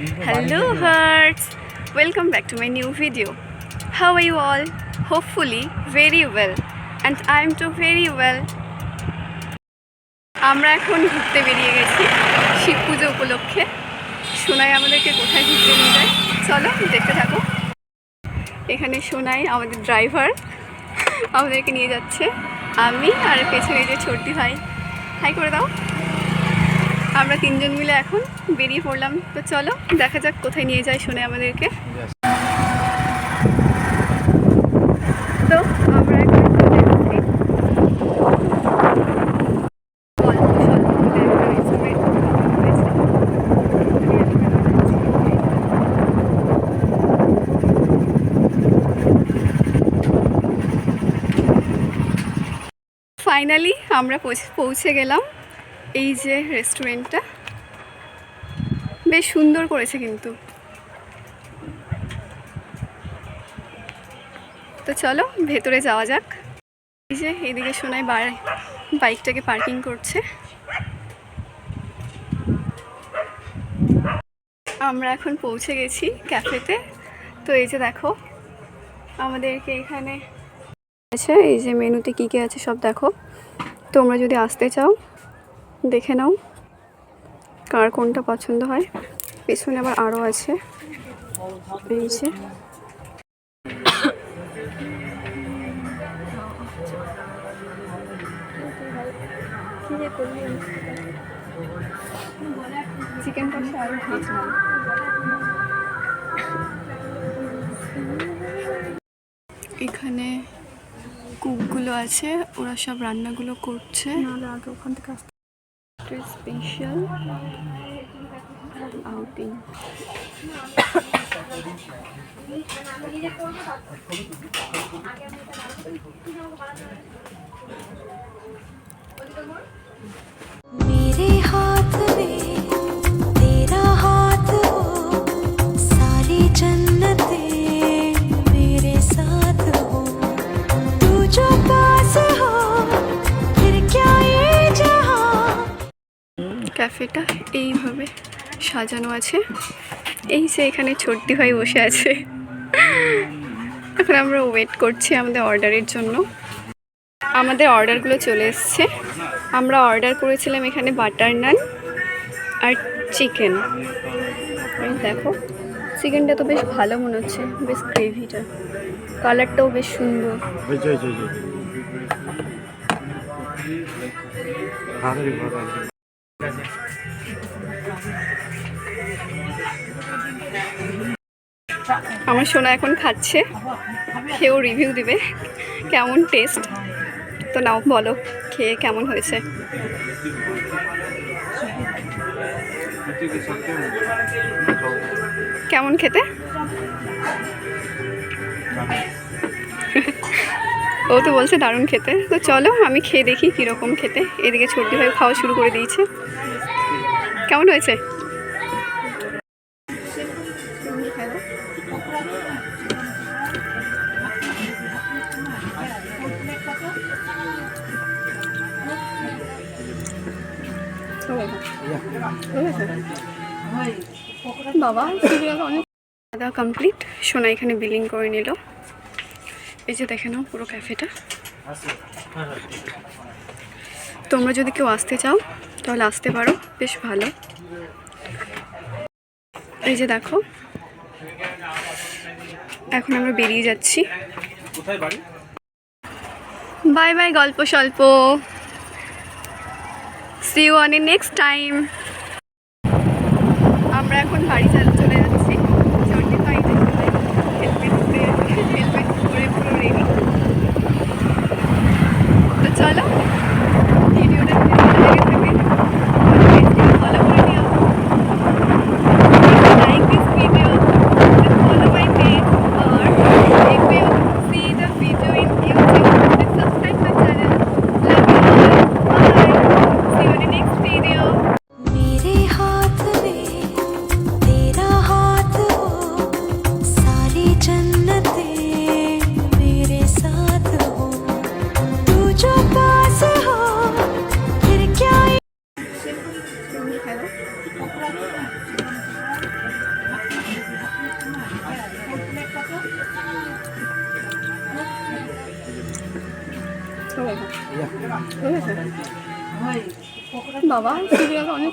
Hello hearts, welcome back to my new video. How are you all? Hopefully very well, and I am too very well. আমরা এখন ঘুরতে বেরিয়ে গেছি শিব পুজো উপলক্ষে। সোনাই আমাদেরকে কোথায় ঘুরতে নিয়ে যায় চলো দেখতে থাকো। এখানে সোনাই আমাদের ড্রাইভার আমাদেরকে নিয়ে যাচ্ছে, আমি আর পেছনে যে ছোট্টি ভাই, হাই করে দাও। আমরা তিনজন মিলে এখন বেরিয়ে পড়লাম, তো চলো দেখা যাক কোথায় নিয়ে যায় সোনাই আমাদেরকে। তো আমরা ফাইনালি আমরা পৌঁছে গেলাম। এই যে রেস্টুরেন্টটা বেশ সুন্দর করেছে কিন্তু। তো চলো ভেতরে যাওয়া যাক। এই যে এইদিকে সোনাই বাইকটাকে পার্কিং করছে। আমরা এখন পৌঁছে গেছি ক্যাফেতে। তো এই যে দেখো আমাদেরকে এখানে আছে, এই যে মেনুতে কী কী আছে সব দেখো। তোমরা যদি আসতে চাও দেখে নাও কার কোনটা পছন্দ হয়। পেছনে আবার আরও আছে, এই যে চিকেন কষা আরও খেয়েছিলাম। এখানে কুকগুলো আছে, ওরা সব রান্নাগুলো করছে। আগে ওখান থেকে আসতে স্পেশাল আউটিং। मेरे हाथ में तेरा हाथ हो, सारी जन्नतें मेरे साथ हो, तू जो पास हो फिर क्या ये जहां। ক্যাফেটা এইভাবে সাজানো আছে। এই যে এখানে ছোট্টি ভাই বসে আছে। এখন আমরা ওয়েট করছি আমাদের অর্ডারের জন্য। আমাদের অর্ডারগুলো চলে এসছে। আমরা অর্ডার করেছিলাম এখানে বাটার নান আর চিকেন। দেখো চিকেনটা তো বেশ ভালো মনে হচ্ছে, বেশ গ্রেভিটা, কালারটাও বেশ সুন্দর। আমার সোনা এখন খাচ্ছে, খেয়েও রিভিউ দিবে কেমন টেস্ট। তো নাও বলো খেয়ে কেমন হয়েছে। কেমন খেতে? ও তো বলছে দারুণ খেতে। তো চলো আমি খেয়ে দেখি কীরকম খেতে। এদিকে ছোট্টি ভাই খাওয়া শুরু করে দিয়েছে। কেমন হয়েছে? বাবা অনেক খাওয়া কমপ্লিট। সোনা এখানে বিলিং করে নিল। এই যে দেখে নাও পুরো ক্যাফেটা। তোমরা যদি কেউ আসতে চাও তাহলে আসতে পারো, বেশ ভালো। এই যে দেখো এখন আমরা বেরিয়ে যাচ্ছি। বাই বাই গল্প স্বল্প, see you on a next time. আমরা এখন বাড়ি চলে যাচ্ছি। ছোট্টি ভাই হেলমেট পরে পুরো রেডি। তো চলো ভিডিওটা যদি ভালো লেগে থাকে ফলো করে নিও। Like this video, follow my page, और if you see the video in YouTube, then subscribe my channel. Love you all. Bye. See you in the next video. मेरे हाथ में तेरा हाथ হয়ে গেছে। বাবা সিরিয়াল অনেক